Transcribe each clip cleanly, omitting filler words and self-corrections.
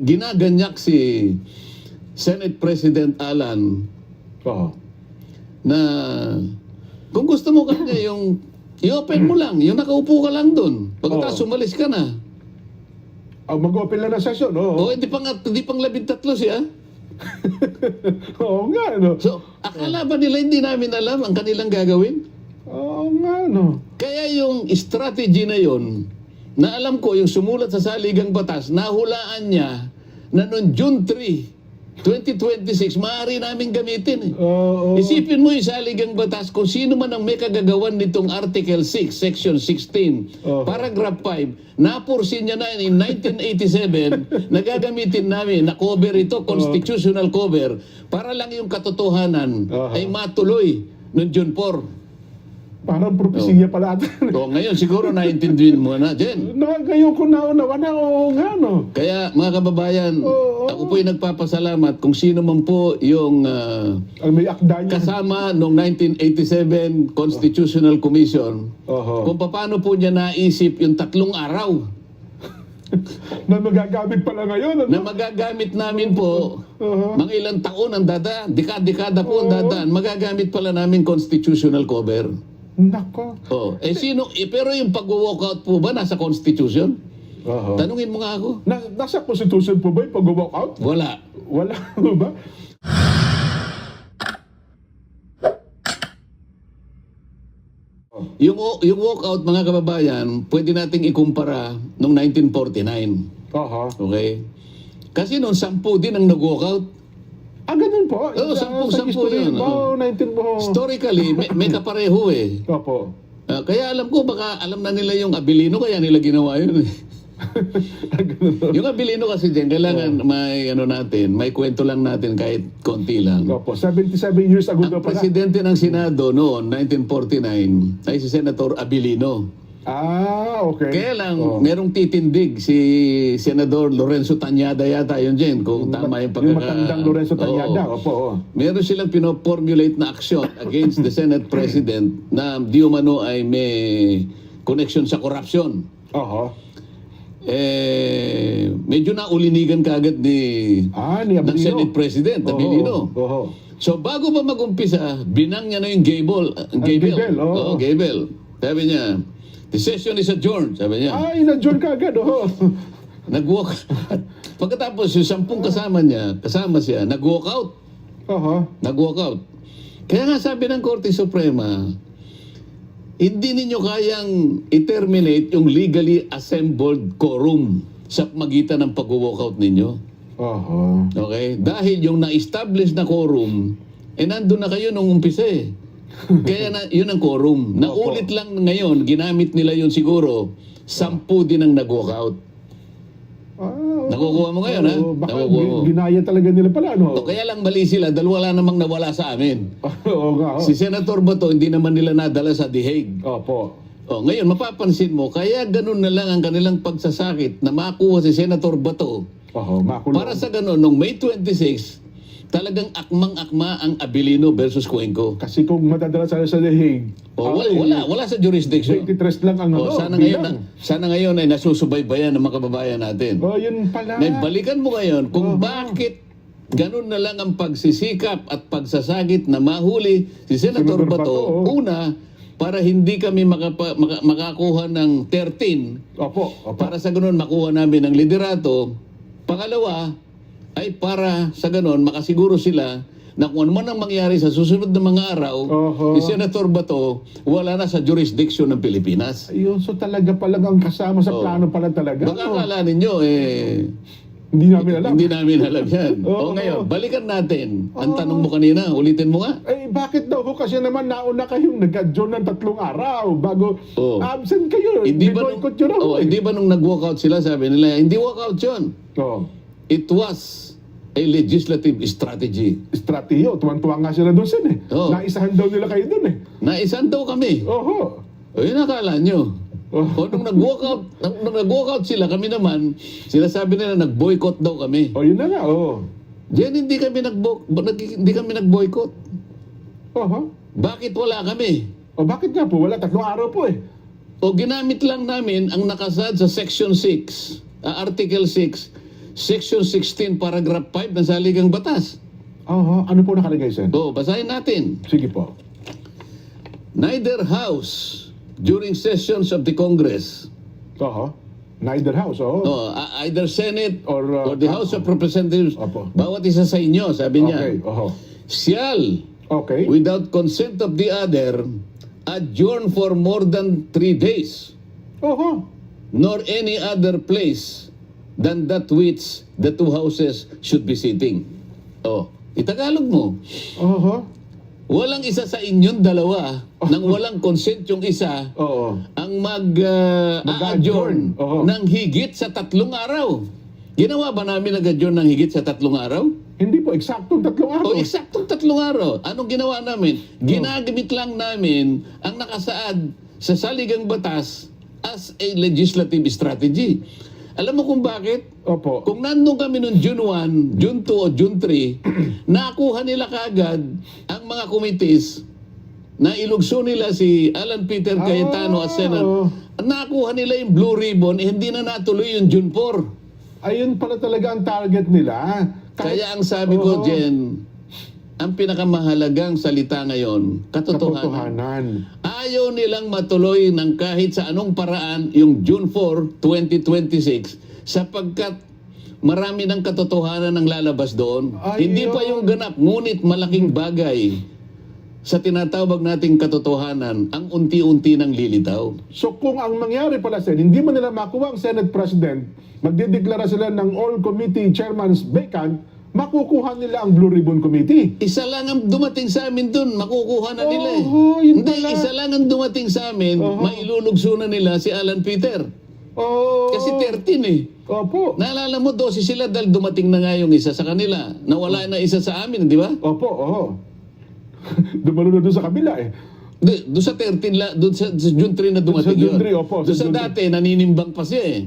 ginaganyak si Senate President Alan na kung gusto mo kanya yung i-open mo lang, yung nakaupo ka lang doon. Pagkatapos umalis ka na. Mag-open lang na session, Hindi pang 13 siya. Oo nga, no? So, akala ba nila hindi namin alam ang kanilang gagawin? Oo nga, no? Kaya yung strategy na yon, na alam ko, yung sumulat sa saligang batas, nahulaan niya na noong June 3, 2026, maaari namin gamitin. Isipin mo yung saligang batas kung sino man ang may kagagawan nitong Article 6, Section 16, Paragraph 5, napursin niya na in 1987, nagagamitin namin na cover ito, constitutional cover, para lang yung katotohanan ay matuloy noong June 4. Parang propesiya pala ata. Ngayon siguro naintindihin mo na, Jen. Ngayon ko naunawa na, nga, no? Kaya mga kababayan, ako po'y nagpapasalamat kung sino man po yung may akda niya. kasama noong 1987 Constitutional Commission, kung paano po niya naisip yung 3 araw na magagamit pala ngayon, ano? na magagamit namin po, mga ilang taon ang dadaan, dekada po ang dadaan, magagamit pala namin constitutional cover. Nako. Pero yung pag-walkout po ba nasa Constitution? Tanungin mo nga ako. Nasa Constitution po ba yung pag-walkout? Wala. Wala ba? Yung walkout, mga kababayan, pwede nating ikumpara noong 1949. Okay? Kasi noon 10 din ang nag-walkout. Ganun po. Sampu yun. Historically, may kapareho eh. Opo. Kaya alam ko, baka alam na nila yung Abilino, kaya nila ginawa yun eh. Yung Abilino kasi dyan, kailangan may kwento lang natin kahit konti lang. Opo, 77 years ago Ang na pala. presidente ng Senado noon, 1949, ay si Senator Abilino. Okay. Kaya lang, merong titindig si Senador Lorenzo Tañada yata yun dyan, kung tama yung Yung matandang Lorenzo Tañada, opo. Meron silang pinoformulate na aksyon against the Senate President na di umano ay may connection sa corruption. Medyo naulinigan kagad ng Senate President, Abilino. So bago pa mag-umpisa, binang niya na yung gavel. Gavel. Sabi niya, the session is adjourned, sabi niya. In-adjourn ka agad, Nag-walk. Pagkatapos yung 10 kasama siya, nag-walk out. Nag-walk out. Kaya nga sabi ng Korte Suprema, hindi ninyo kayang i-terminate yung legally assembled quorum sa magitan ng pag-walk out ninyo. Okay? Dahil yung na-establish na quorum, nandun na kayo nung umpisa eh. Kaya yun ang quorum. Naulit lang ngayon, ginamit nila yun siguro, 10 din ang nag-walkout. Nakukuha mo ngayon, ha? Baka ginaya talaga nila pala, no? Kaya lang mali sila, dahil wala namang nawala sa amin. Nga. Si Senator Bato, hindi naman nila nadala sa The Hague. Ngayon, mapapansin mo, kaya ganun na lang ang kanilang pagsasakit na makuha si Senator Bato. Para sa ganun, noong May 26, talagang akmang-akma ang Abilino versus Cuenco. Kasi kung matadala sa The Hague, wala sa jurisdiction. 23 lang ang sana ngayon ay nasusubaybayan ng mga kababayan natin. Yun pala. Balikan mo ngayon kung bakit ganun na lang ang pagsisikap at pagsasagit na mahuli si Senator Bato. Una, para hindi kami makakuha ng 13. Para sa ganun makuha namin ang liderato. Pangalawa, ay para sa ganon, makasiguro sila na kung ano man ang mangyari sa susunod na mga araw, si Senator Bato, wala na sa jurisdiction ng Pilipinas. So talaga palang ang kasama sa plano pala talaga. Baka akala ninyo, hindi namin alam. Hindi namin alam yan. Ngayon, balikan natin. Ang tanong mo kanina, ulitin mo nga. Bakit daw kasi naman nauna kayong nag-adjourn ng 3 araw bago absent kayo? Hindi ba nung nag-walkout sila, sabi nila, hindi walkout yun. It was a legislative strategy. Tuwang-tuwa nga sila doon sin eh. Naisahan daw nila kayo doon eh. Naisahan daw kami. Yun akala nyo. Nung nag-walkout sila, kami naman, sila sabi nila nag-boycott daw kami. Yun na nga, Diyan hindi kami nag-boycott. Bakit wala kami? Bakit nga po? Wala, 3 araw po eh. Ginamit lang namin ang nakasad sa Section 6, Article 6, Section 16, paragraph 5 ng saligang batas. Ano po nakalagay, Sen? Basahin natin. Sige po. Neither house during sessions of the Congress, Neither house, either Senate Or, or the House of Representatives, Opo. bawat isa sa inyo, sabi niya, Okay, shall, Okay. without consent of the other, adjourn for more than 3 days, nor any other place than that which the two houses should be sitting. Itagalog mo. Walang isa sa inyong dalawa nang walang consent yung isa ang mag-adjourn Mag-adjourn. ng higit sa 3 araw. Ginawa ba namin nag-adjourn ng higit sa 3 araw? Hindi po, eksaktong 3 araw. Eksaktong 3 araw. Anong ginawa namin? Ginagamit lang namin ang nakasaad sa saligang batas as a legislative strategy. Alam mo kung bakit? Opo. Kung nandun kami noong June 1, June 2 o June 3, nakuha nila kaagad ang mga committees na ilugso nila si Alan Peter Cayetano at Senate. Nakuha nila yung Blue Ribbon, hindi na natuloy yung June 4. Ayun pala talaga ang target nila. Kaya ang sabi ko, Jen, ang pinakamahalagang salita ngayon, katotohanan. Ayaw nilang matuloy ng kahit sa anong paraan yung June 4, 2026 sapagkat marami ng katotohanan ang lalabas doon. Hindi pa yung ganap, ngunit malaking bagay sa tinatawag nating katotohanan ang unti-unti ng lilitaw. So kung ang mangyari pala, Sen, hindi mo nila makuha ang Senate President, magdideklara sila ng all committee chairmans vacant, makukuha nila ang Blue Ribbon Committee. Isa lang ang dumating sa amin doon, makukuha na nila eh. Yun Hindi, pala. isa lang ang dumating sa amin, mailulugso na nila si Alan Peter. Kasi 13 eh. Opo. Naalala mo, 12 sila dahil dumating na nga yung isa sa kanila. Nawala na isa sa amin, di ba? Opo. Dumalo na doon sa kabila eh. Doon sa 13, doon sa June 3 na dumating Sa June yun. 3, opo, Doon sa sa June dati, naninimbang pa siya eh.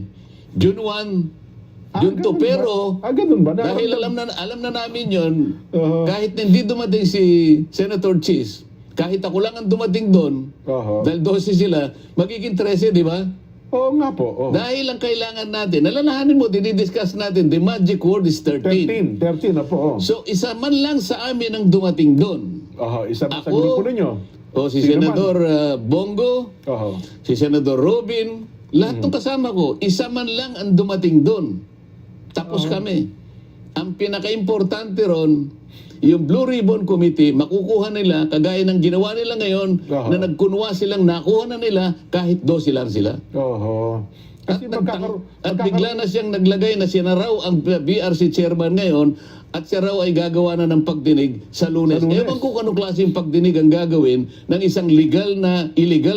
June 1, June 2, ganun pero ba? Ganun ba? dahil alam na namin yun, Uh-huh. kahit hindi dumating si Senator Cheese, kahit ako lang ang dumating doon, dahil 12 sila, magiging 13, di ba? Oo nga po. Dahil ang kailangan natin, alalahanin mo, dinidiscuss natin, the magic word is 13. 13 na po. So, isa man lang sa amin ang dumating doon. Isa ba sa Ako, grupo ninyo? Si Sino Senador Bongo, si Senador Robin, lahat ng kasama ko, isa man lang ang dumating doon. Tapos kami. Ang pinaka-importante ron, yung Blue Ribbon Committee, makukuha nila, kagaya ng ginawa nila ngayon, na nagkunwa silang nakuha na nila, kahit 12 lang sila. Kasi At bigla na siyang naglagay na siya na raw ang BRC chairman ngayon at siya raw ay gagawa na ng pagdinig sa Lunes. Ewan ko kung anong klaseng pagdinig ang gagawin ng isang illegal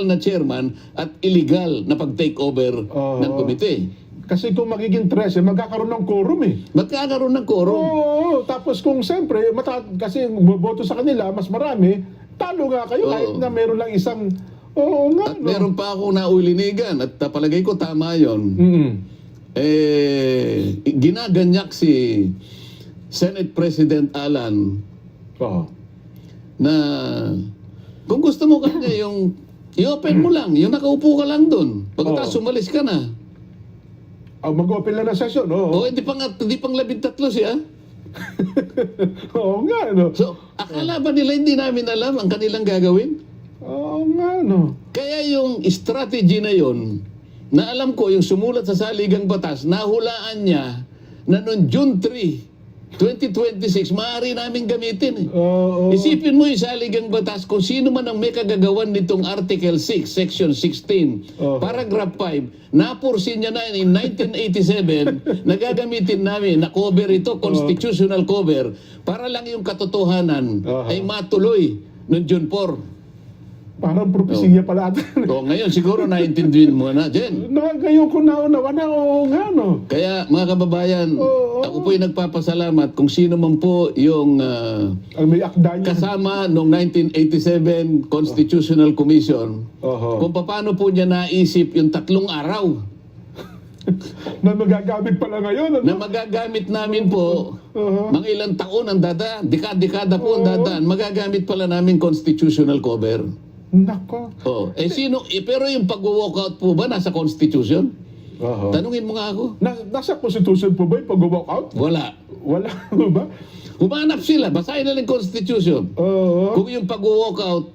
na chairman at illegal na pag-take over ng komite. Kasi kung magiging 13, magkakaroon ng quorum eh. Magkakaroon ng quorum. Tapos kung siyempre, kasi boboto sa kanila, mas marami, talo nga kayo kahit na meron lang isang... At meron pa ako naulinigan at palagay ko tama yun. Ginaganyak si Senate President Alan na kung gusto mo kanya yung i-open mo lang, yung nakaupo ka lang doon. Pagkatapos umalis ka na. Mag-open lang na session, Hindi pang 13 siya. Oo nga, no? So, akala ba nila hindi namin alam ang kanilang gagawin? Oo nga, no? Kaya yung strategy na yon, na alam ko yung sumulat sa saligang batas, nahulaan niya na noong June 3, 2026, maaari namin gamitin. Isipin mo yung saligang batas kung sino man ang may kagagawan nitong Article 6, Section 16, Paragraph 5, napursin niya na in 1987, nagagamitin namin na cover ito, constitutional cover, para lang yung katotohanan ay matuloy noong June 4. Parang propesiya pala ata. Ngayon siguro naintindihan mo na, Jen. Ngayon ko naunawa na, nga, no? Kaya mga kababayan, ako po'y nagpapasalamat kung sino man po yung may akda niya. kasama noong 1987 Constitutional Commission, kung paano po niya naisip yung 3 araw na magagamit pala ngayon, ano? na magagamit namin po, mga ilang taon ang dadaan, dekada po ang dadaan, magagamit pala namin constitutional cover. Nako. Pero yung pag-walkout po ba nasa Constitution? Oho. Tanungin mo nga ako. Nasa Constitution po ba yung pag-walk out? Wala. Wala ba? Humanap sila. Basahin na lang yung Constitution. Oo. Kung yung pag-walk out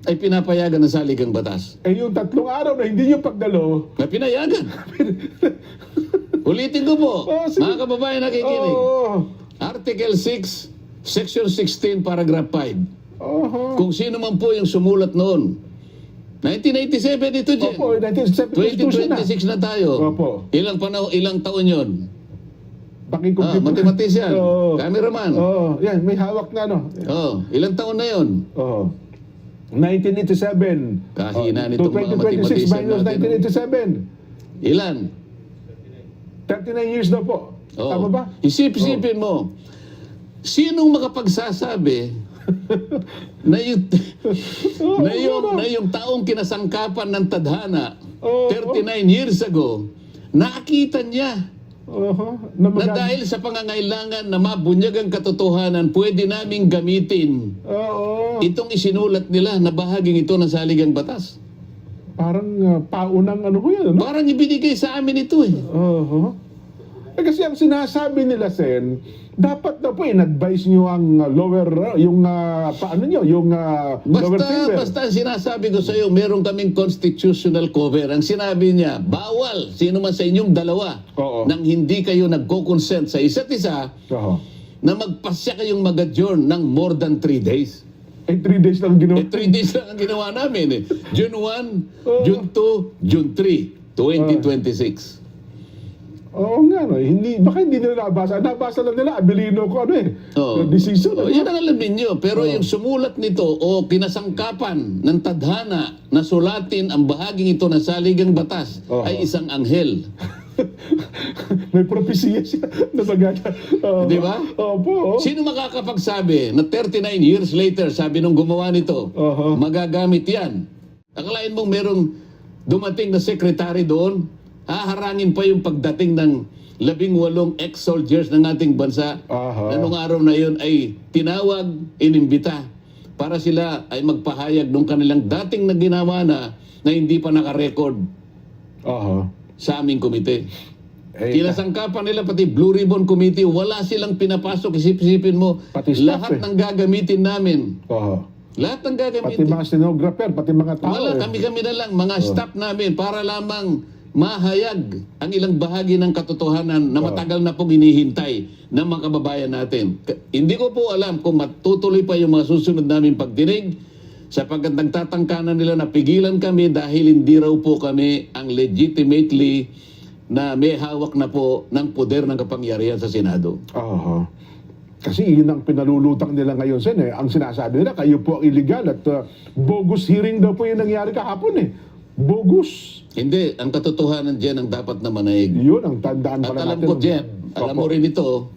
ay pinapayagan ng saligang batas. Eh yung 3 araw na hindi nyo pagdalo, Na pinayagan. Ulitin ko po, sige. mga kababayan nakikinig. Oo. Article 6, Section 16, Paragraph 5. Oho. Kung sino man po yung sumulat noon. 1987 ito, Jen. Opo, 1970 Constitution na. 2026 na tayo. Opo. Ilang taon yon? Pakikompute. Mathematician, Oo. cameraman. Oo. Yan, may hawak na no. Ilang taon na yon? Oo. 1987. Kahina To nitong mga 2026 mathematician minus natin. 1987. Ilan? 39 years na po. Oo. Tama ba? Isipin mo, sinong makapagsasabi na yung taong kinasangkapan ng tadhana Oo. 39 years ago, nakita niya Na na dahil sa pangangailangan na mabunyag ang katotohanan, pwede naming gamitin Oo. itong isinulat nila na bahaging ito ng saligang batas. Parang paunang ano ko yan, ano? Parang ibinigay sa amin ito eh. Oo. Eh kasi ang sinasabi nila, Sen, dapat na po in-advise nyo ang lower, yung paano nyo, yung lower finger. Basta ang sinasabi ko sa iyo, meron kaming constitutional cover. Ang sinabi niya, bawal sino man sa inyong dalawa Oo. nang hindi kayo nagko-consent sa isa't isa Oo. na magpasya kayong mag-adjourn ng more than 3 days. Eh, 3 days lang ginawa. 3 days lang ang ginawa namin eh. June 1, June 2, June 3, 2026. Oo nga, no. Baka hindi nila nabasa. Nabasa lang nila, Abilino ko, ano eh. Oo. Decision. Oh, ano? yan ang alamin nyo. Pero yung sumulat nito o kinasangkapan ng tadhana na sulatin ang bahaging ito ng saligang batas Oo. ay isang anghel. May propesya siya na bagay. Di ba? Opo. Sino makakapagsabi na 39 years later, sabi nung gumawa nito, Oo. magagamit yan? Akalain mong merong dumating na secretary doon, haharangin pa yung pagdating ng 18 ex-soldiers ng ating bansa Aha. na nung araw na yun ay tinawag, inimbita para sila ay magpahayag nung kanilang dating na ginawa na hindi pa nakarecord Aha. sa aming komite. Eh, Kinasangkapan nila pati Blue Ribbon Committee, wala silang pinapasok. Isip-isipin mo, Pati staff, lahat ng gagamitin namin. Aha. Lahat ng Pati gagamitin. mga stenographer, pati mga tao. Wala, eh. kami-kami na lang, mga staff namin, para lamang mahayag ang ilang bahagi ng katotohanan na matagal na pong hinihintay ng mga kababayan natin. Hindi ko po alam kung matutuloy pa yung mga susunod namin pagdinig sapagkat nagtatangkanan nila na pigilan kami dahil hindi raw po kami ang legitimately na may hawak na po ng poder ng kapangyarihan sa Senado. Aha. Kasi yun ang pinalulutang nila ngayon, Sen. Eh. Ang sinasabi nila, kayo po ang illegal at bogus hearing daw po yung nangyari kahapon eh. Bogus. Hindi, ang katotohanan dyan ang dapat na manaig. Yun ang tandaan At pala alam natin. ko, Jeff, alam mo rin ito,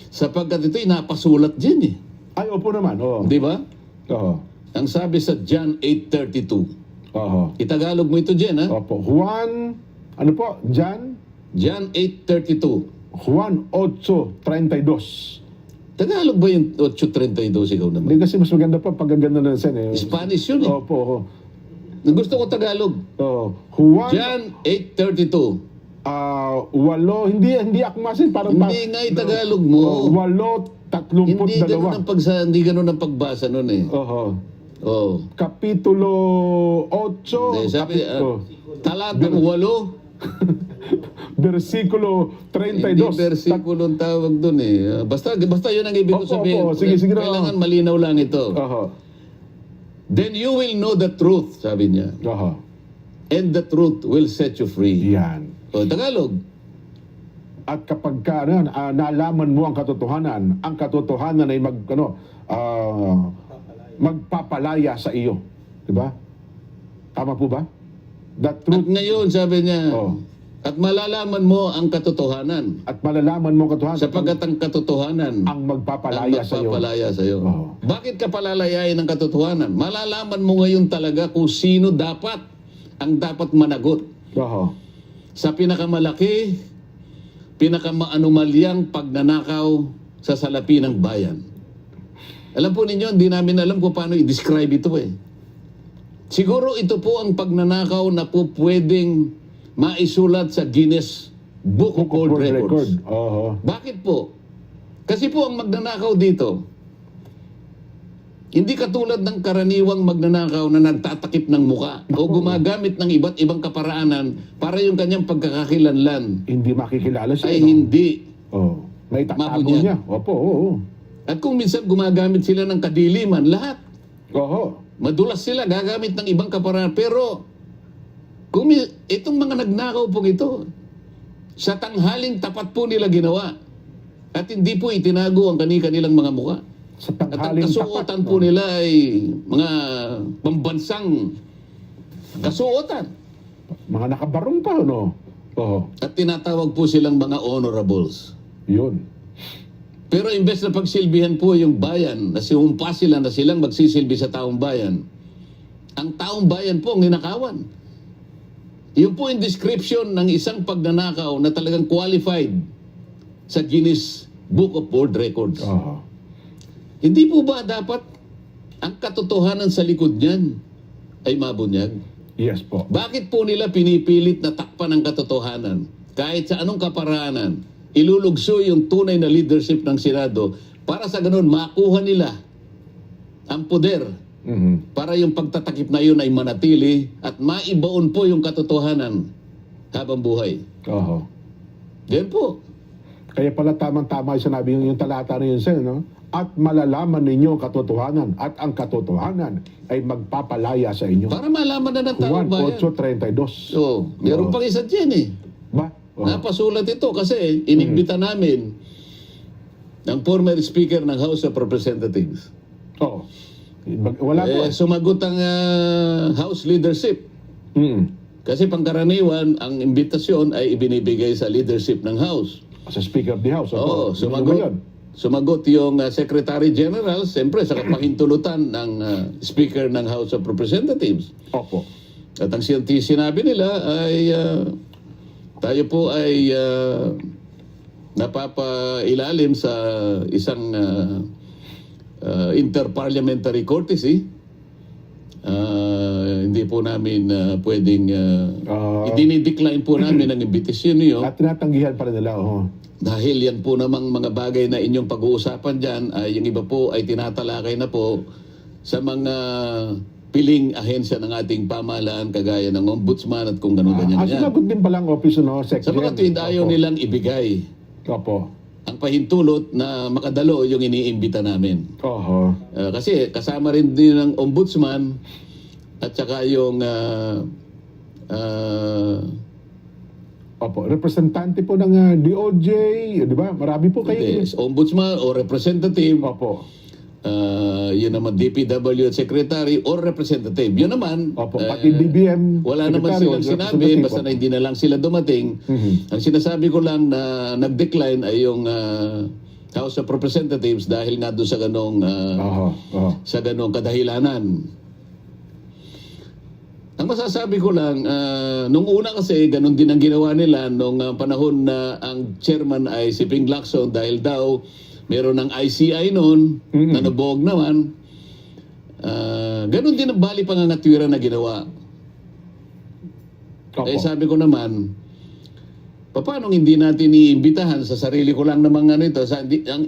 sapagkat ito inapasulat dyan eh. Ay, opo naman. Oo. Di ba? Oo. Ang sabi sa John 8:32. Oo. Itagalog mo ito, Jen, ha? Opo. Juan, ano po? John? John 8:32. Juan 8:32. Tagalog ba yung 8:32 ikaw naman? Hindi kasi mas maganda pa pag ganda na Sen. Eh. Spanish yun eh. Opo. Oo. Gusto ko Tagalog. Oo. Juan, John 8:32. walo, hindi akmasin. Parang Hindi nga Tagalog mo. 8:32. Hindi ganun ang pagbasa nun eh. Oo. Oh. Kapitulo 8. Hindi, sabi, talatang 8. Versikulo Hindi 32. versikulo ang tawag dun eh. Basta yun ang ibig ko Opo, sabihin. opo. Sige, sige na. Kailangan malinaw lang ito. Aha. Then you will know the truth, sabi niya. Aha. And the truth will set you free. Yan. O, Tagalog. At kapag nalaman mo ang katotohanan ay magpapalaya sa iyo. Diba? Tama po ba? That At truth, ngayon, sabi niya, Oh. at malalaman mo ang katotohanan. at malalaman mo ang katotohanan, Sapagkat ang katotohanan ang magpapalaya sa iyo. magpapalaya sa iyo. Oo. Bakit ka palalayain ng katotohanan? Malalaman mo ngayon talaga kung sino ang dapat managot Aha. sa pinakamalaki, pinakamaanumalyang pagnanakaw sa salapi ng bayan. Alam po ninyo, hindi namin alam kung paano i-describe ito eh. Siguro ito po ang pagnanakaw na po pwedeng maisulat sa Guinness Book of World Records. Oho. Bakit po? Kasi po ang magnanakaw dito, hindi katulad ng karaniwang magnanakaw na nagtatakip ng muka o gumagamit ng iba't ibang kaparaanan para yung kanyang pagkakakilanlan. Hindi makikilala siya. Ay no? hindi. Oh. May tatago Mabunyag. niya. Opo, oo. At kung minsan gumagamit sila ng kadiliman, lahat. Oho. Madulas sila, gagamit ng ibang kaparaanan. Pero, itong mga nagnakaw pong ito, sa tanghaling tapat po nila ginawa. At hindi po itinago ang kanilang mga muka. Sa At ang tanghaling kasuotan tapat. po nila ay mga pambansang kasuotan. Mga nakabarong pa, no? Oho. At tinatawag po silang mga honorables. Yun. Pero imbes na pagsilbihan po yung bayan, na sumumpa sila na silang magsisilbi sa taong bayan, ang taong bayan po ang ninakawan. Yun po yung description ng isang pagnanakaw na talagang qualified sa Guinness Book of World Records. Oho. Hindi po ba dapat ang katotohanan sa likod niyan ay mabunyag? Yes po. Bakit po nila pinipilit na takpan ang katotohanan? Kahit sa anong kaparaanan, ilulugso yung tunay na leadership ng Senado para sa ganun makuha nila ang poder Mhm. para yung pagtatakip na yun ay manatili at maibaon po yung katotohanan habang buhay. Oho. Yan po. Kaya pala tamang-tama yung sinabi yung talata na yun, Sen, no? At malalaman ninyo ang katotohanan at ang katotohanan ay magpapalaya sa inyo. Para malaman na ng taong Juan bayan. 8:32. So, meron pang isa dyan eh. Ba? Oho. Napasulat ito kasi inimbita namin ng former speaker ng House of Representatives. Oo. Wala po. Sumagot ang House leadership. Mm. Kasi pangkaraniwan, ang imbitasyon ay ibinibigay sa leadership ng House. Sa Speaker of the House. Oo, Ano ba sumagot. yun? Sumagot yung Secretary General, siyempre sa kapahintulutan ng Speaker ng House of Representatives. Opo. At ang sinabi nila ay tayo po ay napapailalim sa isang interparliamentary courtesy. Hindi po namin pwedeng idinidecline po namin ang imbitasyon niyo At tinatanggihan pa rin nila. dahil yan po namang mga bagay na inyong pag-uusapan dyan ay yung iba po ay tinatalakay na po sa mga piling ahensya ng ating pamahalaan kagaya ng ombudsman at kung gano'n ganyan yan. Sinagot din palang office, no? Sa mga tweet ayaw nilang ibigay Opo. ang pahintulot na makadalo yung iniimbita namin. Oho. Kasi kasama rin din ng ombudsman at saka yung Opo. Representante po ng DOJ, di ba? Marami po kayo. ombudsman o representative, Opo. yun naman DPW at secretary or representative. Yun naman, Opo. Pati DBM. wala naman silang sinabi, basta na hindi na lang sila dumating. Mhm. Ang sinasabi ko lang na nag-decline ay yung House of Representatives dahil nga doon sa ganong Oho. Oho. sa ganong kadahilanan. Ang masasabi ko lang, nung una kasi, ganun din ang ginawa nila nung panahon na ang chairman ay si Ping Lacson dahil daw meron ng ICI noon na nabuog naman. Ganun din ang bali pangangatwiran na ginawa. Opo. Eh sabi ko naman, paano hindi natin iimbitahan sa sarili ko lang namang ano ito?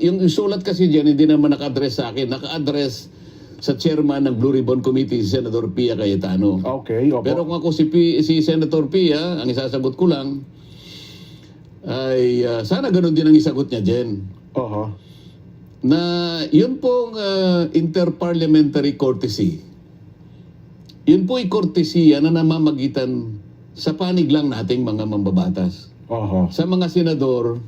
Yung sulat kasi dyan, hindi naman naka-address sa akin. Naka-address sa chairman ng Blue Ribbon Committee, si Senator Pia Cayetano. Okay, opo. Pero kung ako si Senator Pia, ang isasagot ko lang ay sana ganun din ang isagot niya, Jen. Oho. Na yun pong interparliamentary courtesy. Yun po ay courtesy na namamagitan sa panig lang nating mga mambabatas. Oho. Sa mga senador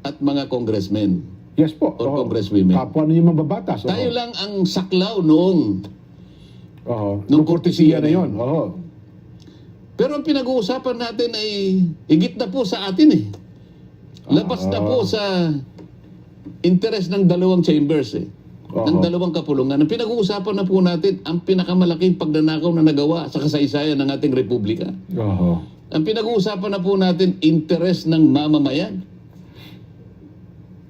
at mga congressmen. Yes po. Or Oho. congresswomen. Kapwa ninyo mababatas. Tayo lang ang saklaw noong Oho. Nung kortesiya na kortesiya yun. Oho. pero ang pinag-uusapan natin ay higit na po sa atin eh. Labas na po sa interest ng dalawang chambers eh. Ng dalawang kapulungan. Ang pinag-uusapan na po natin ang pinakamalaking pagnanakaw na nagawa sa kasaysayan ng ating republika. Oho. Ang pinag-uusapan na po natin interest ng mamamayan.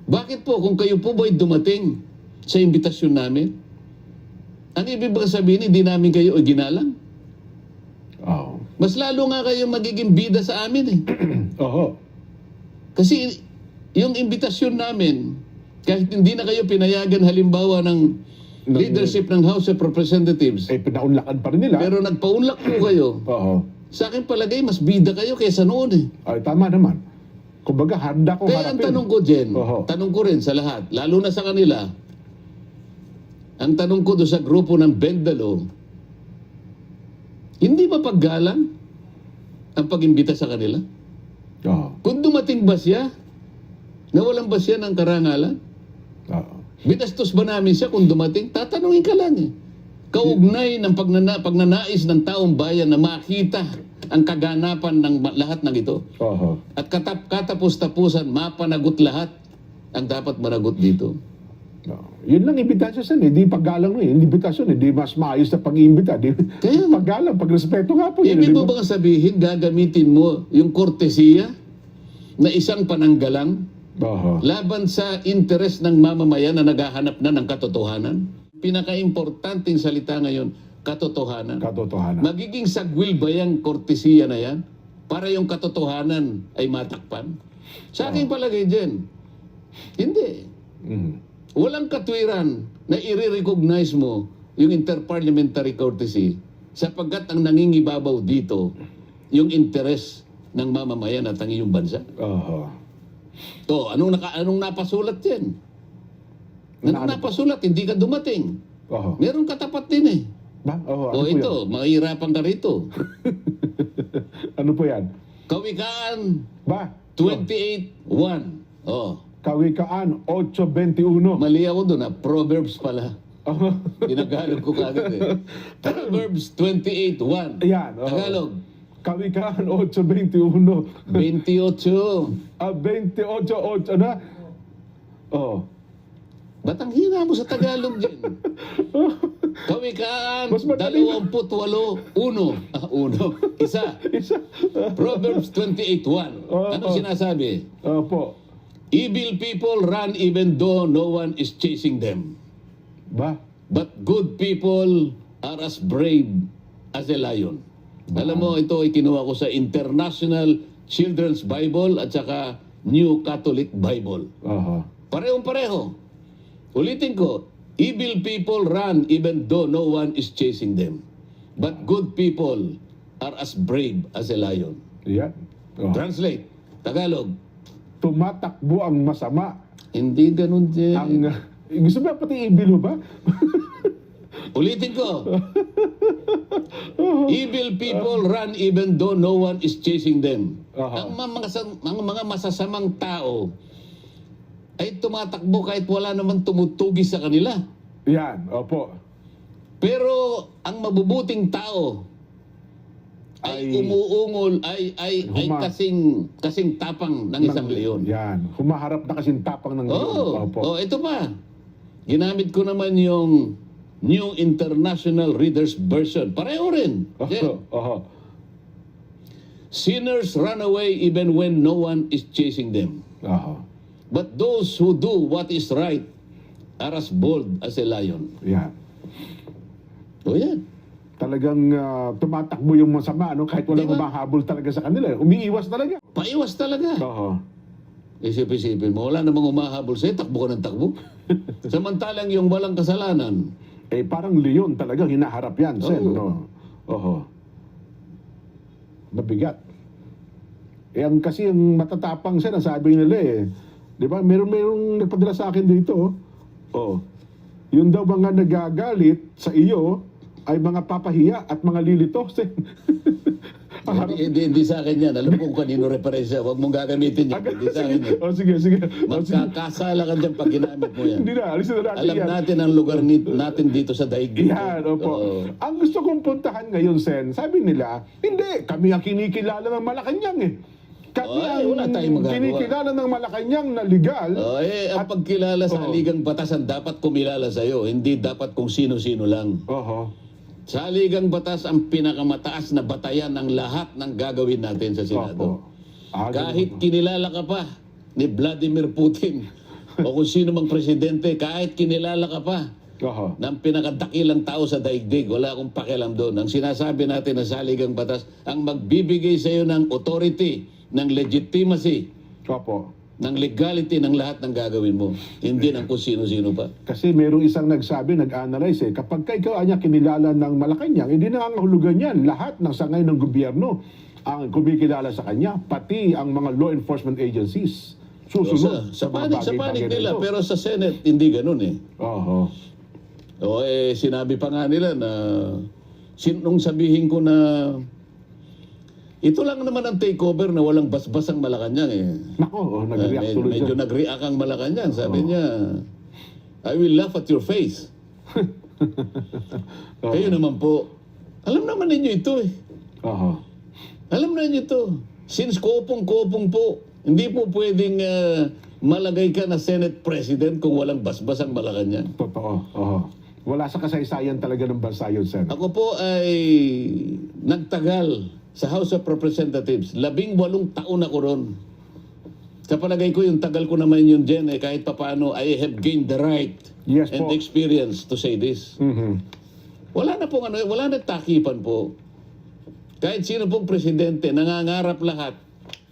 Bakit po kung kayo po ba'y dumating sa imbitasyon namin? Ang ibig ba sabihin, hindi namin kayo ginalang? Oh. mas lalo nga kayong magiging bida sa amin eh. Oho. Kasi yung imbitasyon namin, kahit hindi na kayo pinayagan halimbawa ng leadership ng House of Representatives, Eh, pinaunlakan pa rin nila. pero nagpaunlak po kayo, Oo. sa akin palagay, mas bida kayo kaysa noon eh. Ay, tama naman. Kumbaga, handa kong Kaya ang harapin. tanong ko, Jen, Oho. tanong ko rin sa lahat, lalo na sa kanila, ang tanong ko doon sa grupo ng Bendalo, hindi ba paggalang ang pag-imbita sa kanila? Oo. Kung dumating ba siya, nawalan ba siya ng karangalan? Oo. Binastos ba namin siya kung dumating? Tatanungin ka lang eh. Kaugnay ng pagnanais ng taong bayan na makita ang kaganapan ng lahat ng ito. Oho. At katapos-tapusan, mapanagot lahat ang dapat managot dito. Oo. Yun lang imbitasyon sen, eh. Di paggalang no eh. Imbitasyon eh. Di mas maayos na pag-iimbita. Di Kaya- paggalang, pagrespeto nga po yun. Ibig di mo ba? bang sabihin, gagamitin mo yung kortesiya na isang pananggalang Oho. laban sa interes ng mamamayan na naghahanap na ng katotohanan? Pinaka-importanting salita ngayon, katotohanan. Katotohanan. Magiging sagwil ba yung kortesiya na yan para yung katotohanan ay matakpan? Sa aking palagay dyan, hindi. Mhm. Walang katwiran na i-recognize mo yung interparliamentary courtesy sapagkat ang nangingibabaw dito yung interes ng mamamayan at ang iyong bansa. Oho. To, anong napasulat yan? Anong napasulat? Hindi ka dumating. Oho. Meron katapat din eh. Ba? Oho. O Ano po ito, mahihirapan ka rito. yan? Ano po yan? Kawikaan Ba? 28:1. Oh, Kawikaan 8:21. mali ako doon Proverbs pala. Oho. Ginagalog ko kagad eh. Proverbs 28:1. Ayan. oho. Tagalog, Kawikaan 8:21. 28. 28:8 ano? Oh. Ba't ang hina mo sa Tagalog dyan? Kawikaan, Mas madali. 28:1. Uno. Isa. Isa. Proverbs 28:1. Anong sinasabi? Opo. Evil people run even though no one is chasing them. Ba? But good people are as brave as a lion. Alam mo, ito ay kinuha ko sa International Children's Bible at saka New Catholic Bible. Oho. Parehong-pareho. Ulitin ko, evil people run even though no one is chasing them. But good people are as brave as a lion. Yan. Oh. Translate, Tagalog, Tumatakbo ang masama. hindi ganun din. Ang gusto ba pati evil ho ba? Ulitin ko. Evil people run even though no one is chasing them. Aha. Ang mga masasamang tao ay tumatakbo kahit wala naman tumutugis sa kanila. Yan. Opo. Pero ang mabubuting tao ay umuungol, ay kasing tapang ng isang leon. Yan. Humaharap na kasing tapang ng leon. Opo. Ito pa. Ginamit ko naman yung New International Reader's Version. Pareho rin. Oho. Oho. Sinners run away even when no one is chasing them. Oho. But those who do what is right are as bold as a lion. Yan. O yan. Talagang tumatakbo yung masama, ano? Kahit walang Diba? humahabol talaga sa kanila. Umiiwas talaga. Paiwas talaga. Oho. Isip-isipin mo, wala namang umahabol sa'yo, takbo ka ng takbo. Samantalang yung walang kasalanan, Eh, parang leon talaga, hinaharap yan, Sen. Oo. No? Oho. Mabigat. Eh, ang kasi yung matatapang, Sen, ang sabi nila eh. Di ba? Merong nagpadala sa akin dito. Oh. Yun daw mga nagagalit sa iyo ay mga papahiya at mga lilito, Sen. hindi sa akin yan. Alam ko kung kanino referensya. Huwag mong gagamitin yan. Hindi sa akin yan. Oh, sige. Oh, sige. Magkakasala ka dyan pag ginamit mo yan. Hindi na, alisin na natin Alam yan. natin ang lugar natin dito sa daigdig. Yan, opo. Oo. Ang gusto kong puntahan ngayon, Sen, sabi nila, hindi, kami ang kinikilala ng Malacanang eh. Kami Ay, wala tayong ang magagawa. kinikilala ng Malacanang na legal. Ang pagkilala sa haligang batasan dapat kumilala sa'yo. Hindi dapat kung sino-sino lang. Oho. Sa haligang batas, ang pinakamataas na batayan ng lahat ng gagawin natin sa Senado. Opo. Kahit kinilala ka pa ni Vladimir Putin o kung sino mang presidente, kahit kinilala ka pa Oho. ng pinakadakilang tao sa daigdig. Wala akong pakialam doon. Ang sinasabi natin na saligang batas, ang magbibigay sa iyo ng authority, ng legitimacy, Opo. ng legality ng lahat ng gagawin mo. Hindi ng kung sino-sino pa. Kasi merong isang nagsabi, nag-analyze kapag ka ikaw anya kinilala ng Malacanang, hindi nangangahulugan yan. Lahat ng sangay ng gobyerno ang kumikilala sa kanya, pati ang mga law enforcement agencies. Susunod Sa mga panig bagay-bagay na nila, ito. pero sa Senate, hindi ganun eh. Oho. Sinabi pa nga nila na nung sabihin ko na ito lang naman ang takeover na walang basbas ang Malacanang eh. Nako, nag-react tuloy Medyo siya. nag-react ang Malacanang. Sabi niya, I will laugh at your face. Kayo naman po, alam naman ninyo ito eh. Oho. Alam na ninyo ito. Since kopong-kopong po, hindi po pwedeng malagay ka na Senate President kung walang basbas ang Malacanang. Totoo. Oho. Wala sa kasaysayan talaga ng bansa yun, Sen. Ako po ay nagtagal sa House of Representatives. 18 taon ako ron. Sa palagay ko, yung tagal ko naman yun dyan, kahit papaano, I have gained the right Yes and po. the experience to say this. Mhm. Wala na pong wala nagtakipan po. Kahit sino pong presidente, nangangarap lahat.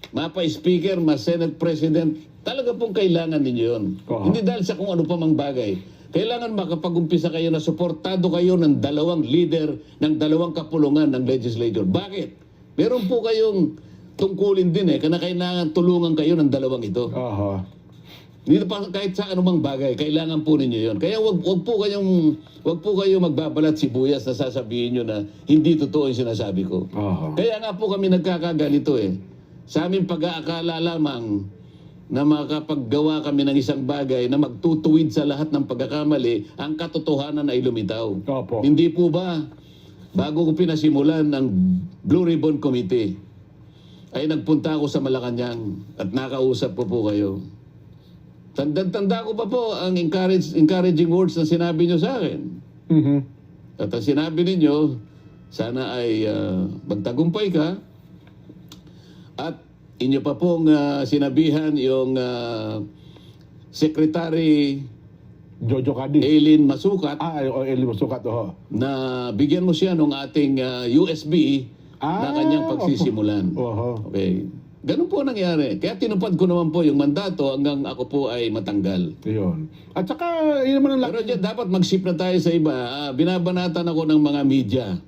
Mapa-speaker, ma-Senate President, talaga pong kailangan ninyo yun. Oo. Hindi dahil sa kung ano pa mang bagay. Kailangan makapag-umpisa kayo na suportado kayo ng 2 leader, ng 2 kapulungan ng legislature. Bakit? Meron po kayong tungkulin din na kailangan tulungan kayo ng 2 ito. Oho. Hindi pa kahit sa anumang bagay, kailangan po ninyo 'yon. Kaya wag po kayong magbabalat sibuyas na sasabihin niyo na hindi totoo 'yung sinasabi ko. Oho. Kaya nga po kami nagkakaganito eh. Sa aming pag-aakala lamang na makapaggawa kami ng isang bagay na magtutuwid sa lahat ng pagkakamali, ang katotohanan ay lumitaw. Opo. Hindi po ba, bago ko pinasimulan ng Blue Ribbon Committee, ay nagpunta ako sa Malacanang at nakausap ko po kayo. Tanda ko pa po ang encouraging words na sinabi nyo sa akin. Mhm. At ang sinabi ninyo, sana ay magtagumpay ka at inyo pa pong sinabihan yung Secretary Jojo Cadiz. Eileen Masukat Eli Masukat. Oho. na bigyan mo siya ng ating USB na kanyang pagsisimulan. Oho. Okay. Ganun po nangyari. Kaya tinupad ko naman po yung mandato hanggang ako po ay matanggal. Yun. At saka, yun naman ang Pero dyan, dapat mag-shift na tayo sa iba. Binabanatan ako ng mga media.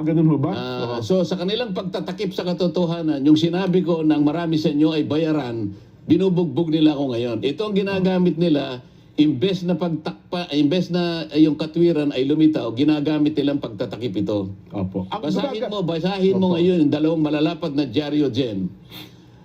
ganun ho ba? Oho. So sa kanilang pagtatakip sa katotohanan, yung sinabi ko ng marami sa inyo ay bayaran, binubugbog nila ako ngayon. Ito ang ginagamit nila, imbes na yung katwiran ay lumitaw, ginagamit nilang pagtatakip ito. Opo. Basahin mo ngayon yung 2 malalapad na dyaryo dyan.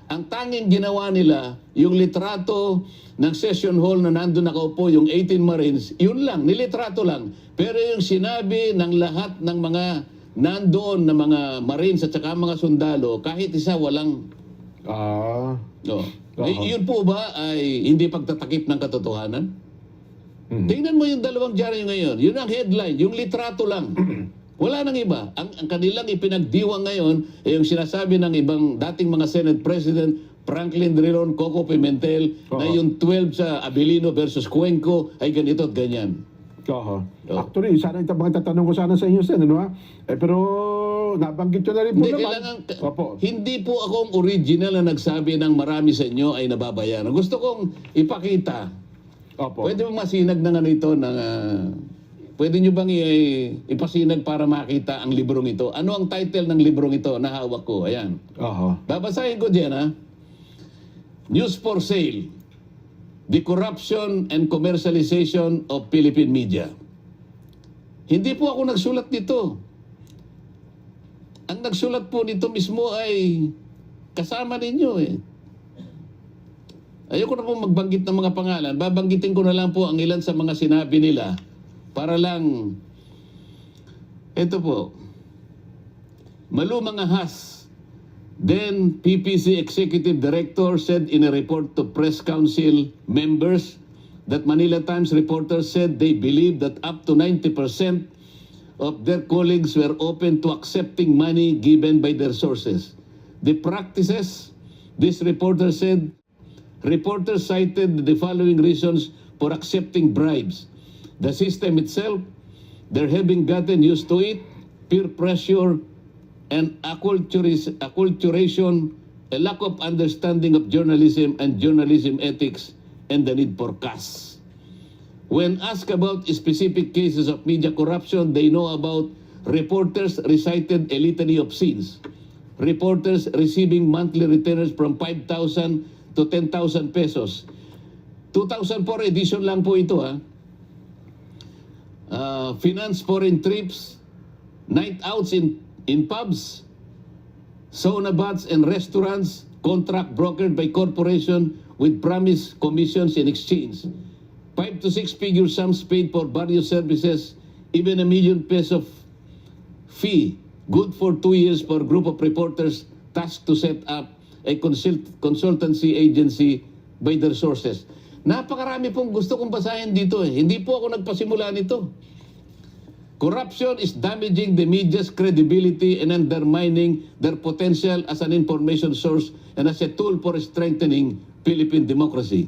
Ang tanging ginawa nila, yung litrato ng session hall na nandun nakaupo, yung 18 Marines, yun lang, nilitrato lang. Pero yung sinabi ng lahat ng mga nandoon na mga Marines at saka mga sundalo, kahit isa walang... No. Yun po ba ay hindi pagtatakip ng katotohanan? Tingnan mo yung 2 dyaryo ngayon. Yun ang headline, yung litrato lang. Wala nang iba. Ang kanilang ipinagdiwang ngayon ay yung sinasabi ng ibang dating mga Senate President, Franklin Drilon, Coco Pimentel, na yung 12 sa Abilino versus Cuenco ay ganito at ganyan. Oho. Actually, sana ito mga tatanong ko sana sa inyo, Sen, ano ha? Pero nabanggit ko na rin po Hindi, naman. Opo. Hindi po akong original na nagsabi ng marami sa inyo ay nababayaran. Gusto kong ipakita. Opo. Pwede bang masinag ng ano ito? Pwede nyo bang ipasinag para makita ang librong ito? Ano ang title ng librong ito na hawak ko? Ayan. Oho. Babasahin ko dyan, ha? News for Sale. The Corruption and Commercialization of Philippine Media. Hindi po ako nagsulat nito. Ang nagsulat po nito mismo ay kasama ninyo eh. Ayoko na po magbanggit ng mga pangalan. Babanggitin ko na lang po ang ilan sa mga sinabi nila para lang, ito po, Malu Mangahas, then PPC Executive Director, said in a report to Press Council members that Manila Times reporters said they believe that up to 90% of their colleagues were open to accepting money given by their sources. The practices, this reporter said, reporters cited the following reasons for accepting bribes: The system itself, they're having gotten used to it, peer pressure, and acculturation, a lack of understanding of journalism and journalism ethics, and the need for caste. When asked about specific cases of media corruption, they know about reporters recited a litany of sins. Reporters receiving monthly retainers from 5,000 to 10,000 pesos. 2004 edition lang po ito, ha. Finance foreign trips, night outs in pubs, sauna baths and restaurants, contract brokered by corporation with promised commissions in exchange. 5 to 6 figure sums paid for various services, even 1 million peso fee, good for 2 years for a group of reporters tasked to set up a consultancy agency by their sources. Napakarami pong gusto kong basahin dito eh. Hindi po ako nagpasimula nito. Corruption is damaging the media's credibility and undermining their potential as an information source and as a tool for strengthening Philippine democracy.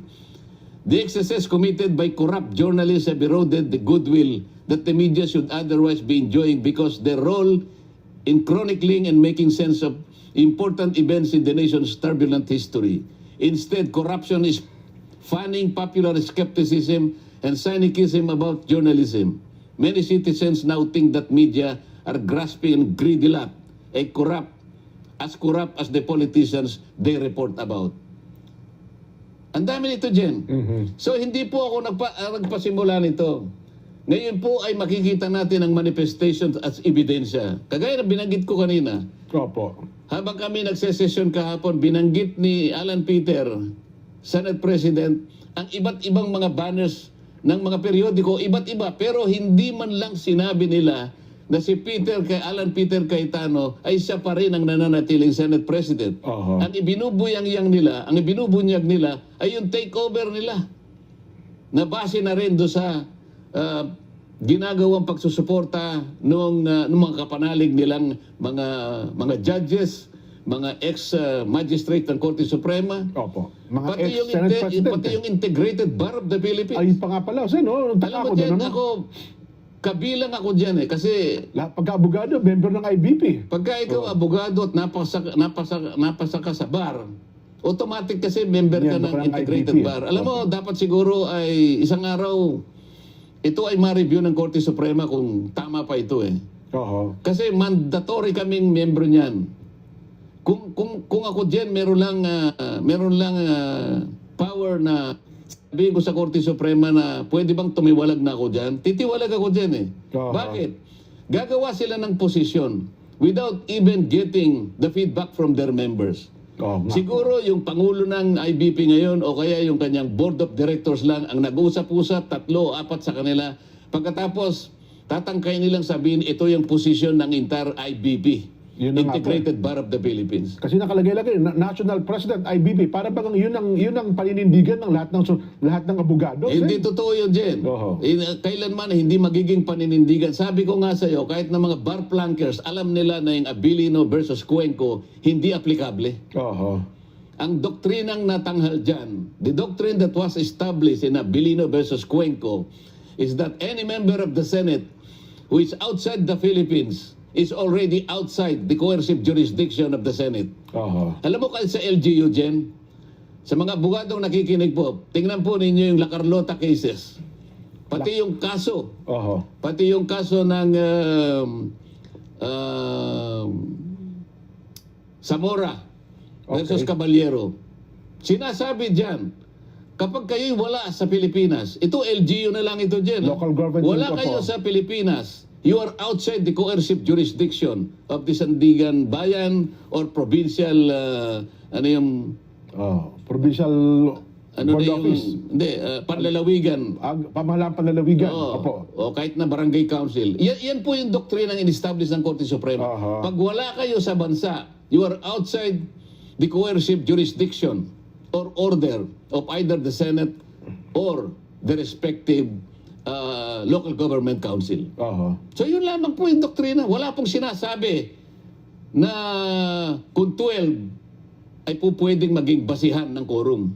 The excesses committed by corrupt journalists have eroded the goodwill that the media should otherwise be enjoying because their role in chronicling and making sense of important events in the nation's turbulent history. Instead, corruption is fanning popular skepticism and cynicism about journalism. Many citizens now think that media are grasping and greedy lot, as corrupt as the politicians they report about. Ang dami nito, Jen. So, hindi po ako nagpasimula nito. Ngayon po ay makikita natin ang manifestations as ebidensya. Kagaya na binanggit ko kanina. Opo. Habang kami nagsesesyon kahapon, binanggit ni Alan Peter, Senate President, ang iba't ibang mga banners ng mga periodiko, iba't iba. Pero hindi man lang sinabi nila na si Alan Peter Cayetano ay siya pa rin ang nananatiling Senate President. Ang ibinubunyag nila ay yung takeover nila. Na base na rin doon sa ginagawang pagsusuporta ng mga kapanalig nilang mga judges, mga ex-magistrate ng Korte Suprema. Opo. Mga Pati ex-Senate President. pati yung Integrated Bar of the Philippines. Ay, pa nga pala. Alam Alam mo dyan, kabilang ako dyan eh. Kasi pagka-abogado, member ng IBP. pagka ikaw abogado at napasa ka sa bar, automatic kasi member ka Member ng ng Integrated IBP, Bar. Alam mo, dapat siguro ay isang araw, ito ay ma-review ng Korte Suprema kung tama pa ito eh. Kasi mandatory kaming member niyan. Kung ako dyan, meron lang power na sabihin ko sa Korte Suprema na pwede bang tumiwalag na ako dyan, titiwalag ako dyan eh. Bakit? Gagawa sila ng posisyon without even getting the feedback from their members. Siguro yung Pangulo ng IBP ngayon o kaya yung kanyang Board of Directors lang ang nag-usap-usap, 3 o 4 sa kanila. Pagkatapos, tatangkay nilang sabihin ito yung posisyon ng entire IBP. Integrated Bar of the Philippines. Kasi nakalagay-lagay, National President, IBP, para bang yun ang paninindigan ng lahat ng abogado? Hindi totoo yun, Jen. Kailanman hindi magiging paninindigan. Sabi ko nga sa iyo, kahit na mga bar plankers, alam nila na yung Abilino versus Cuenco, hindi aplikable. Ang doktrinang natanghal dyan, the doctrine that was established in Abilino versus Cuenco, is that any member of the Senate who is outside the Philippines is already outside the coercive jurisdiction of the Senate. Alam mo kasi sa LGU, Jen, sa mga abogadong nakikinig po, tingnan po ninyo yung La Carlota cases. Pati yung kaso. Pati yung kaso ng Zamora versus Caballero. Sinasabi dyan, kapag kayo'y wala sa Pilipinas, ito LGU na lang ito, Jen. Local government wala kayo sa Pilipinas, you are outside the coercive jurisdiction of the Sandigan Bayan or provincial, provincial board office. Panlalawigan. Pamahalaan panlalawigan. O kahit na barangay council. Yan po yung doktrina ng in-establish ng Korte Suprema. Pag wala kayo sa bansa, you are outside the coercive jurisdiction or order of either the Senate or the respective local government council. So yun lamang po yung doktrina. Wala pong sinasabi na kung 12 ay po pwedeng maging basihan ng quorum.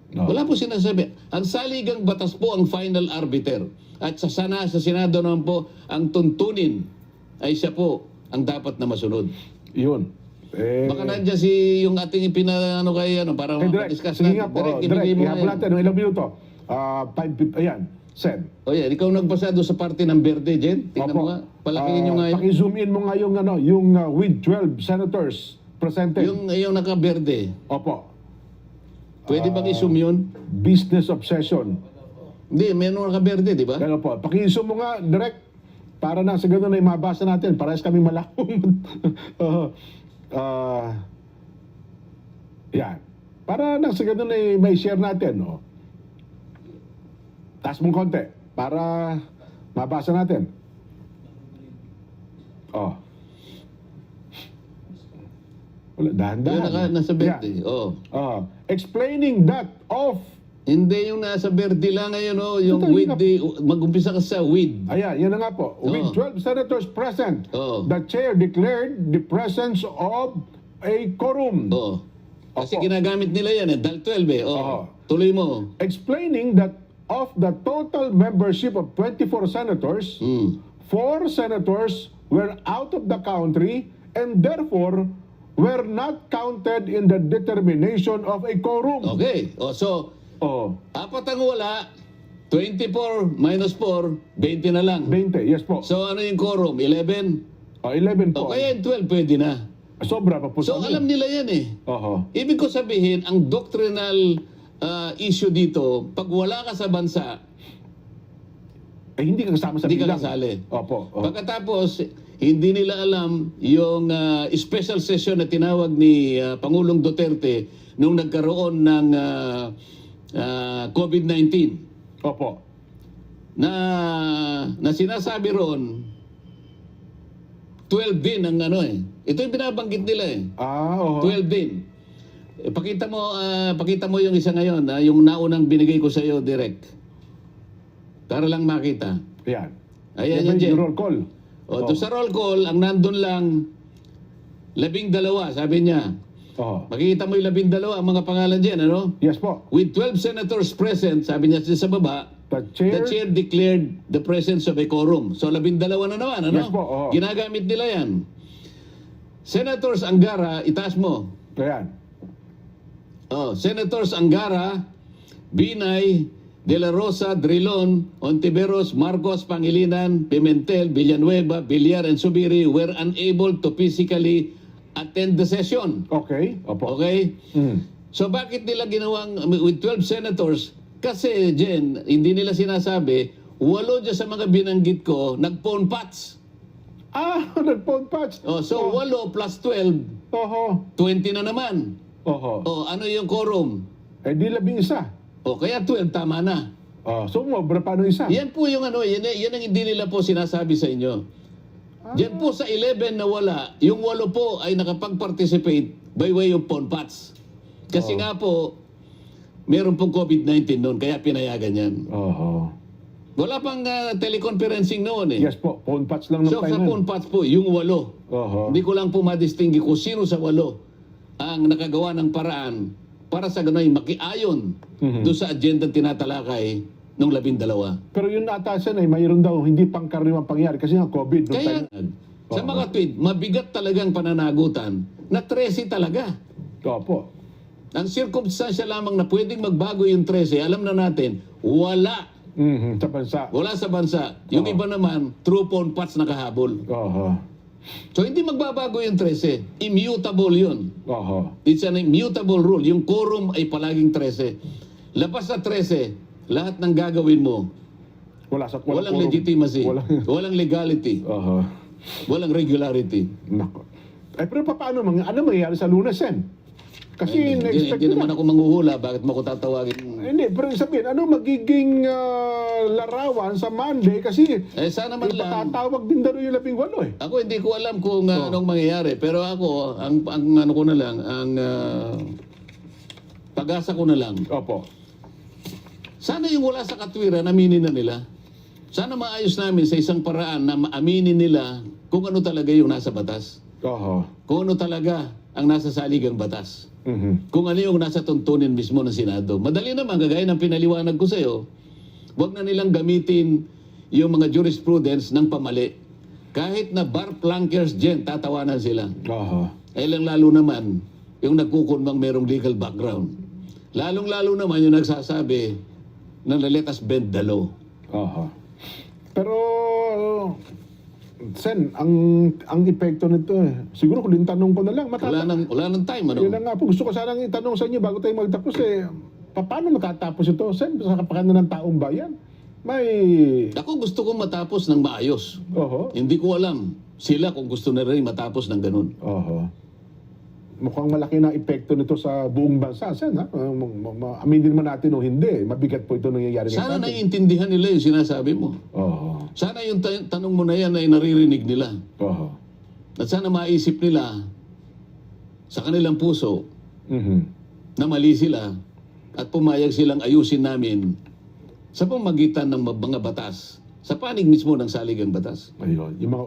No. Wala po sinasabi. Ang saligang batas po ang final arbiter. At sa Senado naman po, ang tuntunin ay siya po ang dapat na masunod. Yun. Baka nandiyan yung ating ipinaano kay para Direk, discuss sige natin. nga po, Direk, Direk, ibigay mo ihapon ngayon. natin, ilang minuto? Ayan, Sen. O yan, ikaw nagbasa doon sa party ng Verde, Jen. Tingnan mo nga. Palakihin nyo nga yun. Paki-zoom in mo nga yung with 12 senators presented. Yung naka-Verde. Opo. Pwede bang i-zoom yun? Business obsession. Hindi, meron naka-Verde, di ba? Kaya po, paki-zoom mo nga, direct, para na sa ganun ay mabasa natin. Parehas kami malakong. Yan. Para na sa ganun ay may share natin. No? Taas mong konti para mabasa natin. Oh. Wala, dahan-dahan. Nasa Verde. Yeah. Oh. Explaining that of... Hindi yung nasa Verde lang ngayon, yung Ito, with yun the... Mag-umpisa ka sa with. Ayan, yan na nga po. With 12 senators present, Oo. the chair declared the presence of a quorum. Oo. Kasi Opo. ginagamit nila yan dal 12 eh. Oo. Tuloy mo. Explaining that of the total membership of 24 senators, 4 senators were out of the country and therefore were not counted in the determination of a quorum. Okay. So, Oh, 4 ang wala, 24 minus 4, 20 na lang. 20, yes po. So, ano yung quorum? 11? 11 po. O kaya yung 12 pwede na. Sobra pa po So, sa amin. alam nila yan eh. Oho. Ibig ko sabihin, ang doctrinal issue dito, pag wala ka sa bansa, Hindi ka kasama sa hindi ka bilang. kasali. Opo. Pagkatapos, hindi nila alam yung special session na tinawag ni Pangulong Duterte nung nagkaroon ng COVID-19 Opo. na sinasabi ron 12 din ang ito yung binabanggit nila eh. Oho. 12 din. Pakita mo yung isa ngayon, yung naunang binigay ko sa iyo direct. Para lang makita. Ayan. Ayan Yan yan, ba Jen. yung roll call. Doon sa roll call, ang nandun lang 12, sabi niya. Makikita mo yung 12 ang mga pangalan dyan, ano? Yes po. With 12 senators present, sabi niya sa baba, The the chair, chair declared the presence of a quorum. So 12 na naman, ano? Yes po, oo. Ginagamit nila yan. Senators Angara, itaas mo. ayan. Senators Angara, Binay, De La Rosa, Drilon, Ontiveros, Marcos, Pangilinan, Pimentel, Villanueva, Villar, and Subiri were unable to physically attend the session. Okay. Opo. Okay? Mm. So bakit nila ginawang with 12 senators? Kasi, Jen, hindi nila sinasabi, 8 dyan sa mga binanggit ko, nag-phone patch. Nag-phone patch. So 8 plus 12, Oho. 20 na naman. Oho. Ano yung quorum? Di 11. Kaya 12, tama na. So, mobra pa isa. Yan po yung yan ang hindi nila po sinasabi sa inyo. Diyan po sa 11 na wala, yung 8 po ay nakapag-participate by way of phone patch. Kasi nga po, meron pong COVID-19 noon, kaya pinayagan yan. Oho. Wala pang teleconferencing noon eh. Yes po. Phone patch lang ng So sa time. phone patch po, yung 8. Oho. Hindi ko lang po madistingi kung sino sa 8 ang nakagawa ng paraan para sa gano'y makiayon doon sa agenda tinatalakay nung 12. Pero yung naatasan ay mayroon daw hindi pangkaraniwang pangyari kasi nga COVID. Nung Kaya time. sa mga tweet, mabigat talagang pananagutan na 13 talaga. Opo. Ang circumstansya lamang na pwedeng magbago yung 13, alam na natin, wala. Sa bansa. Wala sa bansa. Yung iba naman, true phone patch nakahabol. Oho. So hindi magbabago yung 13. Immutable yun. Oho. It's an immutable rule. Yung quorum ay palaging 13. Labas sa 13, lahat ng gagawin mo, walang quorum. legitimacy, Walang. walang legality, Oho. walang regularity. Nako. Pero paano ano mangyayari sa Lunes, Sen? Kasi na-expect Hindi ko naman na. ako manghuhula. Bakit mo ko tatawagin? Hindi, pero sabihin, ano magiging larawan sa Monday kasi Sana man lang. ipatatawag din daw yung 18 eh. Ako hindi ko alam kung anong mangyayari. Pero ako, ang ano ko na lang, ang pag-asa ko na lang. Opo. Sana yung wala sa katwiran, aminin na nila. Sana maayos namin sa isang paraan na maaminin nila kung ano talaga yung nasa batas. Oho. Kung ano talaga ang nasa saligang batas. Mhm. Kung ano yung nasa tuntunin mismo ng Senado. Madali naman, kagaya ng pinaliwanag ko sa iyo, huwag na nilang gamitin yung mga jurisprudence ng pamali. Kahit na bar flankers dyan, tatawanan sila. Aha. Eh lang lalo naman, yung nagkukunbang merong legal background. Lalong-lalo naman yung nagsasabi na let us bend the law. Aha. Pero, Sen, ang epekto nito siguro kung tanong ko na lang, Wala nang time, ano? Yun na nga po, gusto ko sanang itanong sa inyo bago tayo magtapos paano matatapos ito, Sen, sa kapakanan ng taong bayan? May... Ako gusto kong matapos ng maayos. Oho. Hindi ko alam sila kung gusto na rin matapos ng ganun. Oho. Mukhang malaki na epekto nito sa buong bansa, Sen, ha? Aminin man natin o hindi, mabigat po ito nangyayari Sana sa atin. naiintindihan nila yung sinasabi mo. Oho. Sana yung tanong mo na yan ay naririnig nila. Oho. At sana maisip nila sa kanilang puso Mhm. na mali sila at pumayag silang ayusin namin sa pamagitan ng mga batas, sa panig mismo ng saligang batas. Ayun. Yung mga...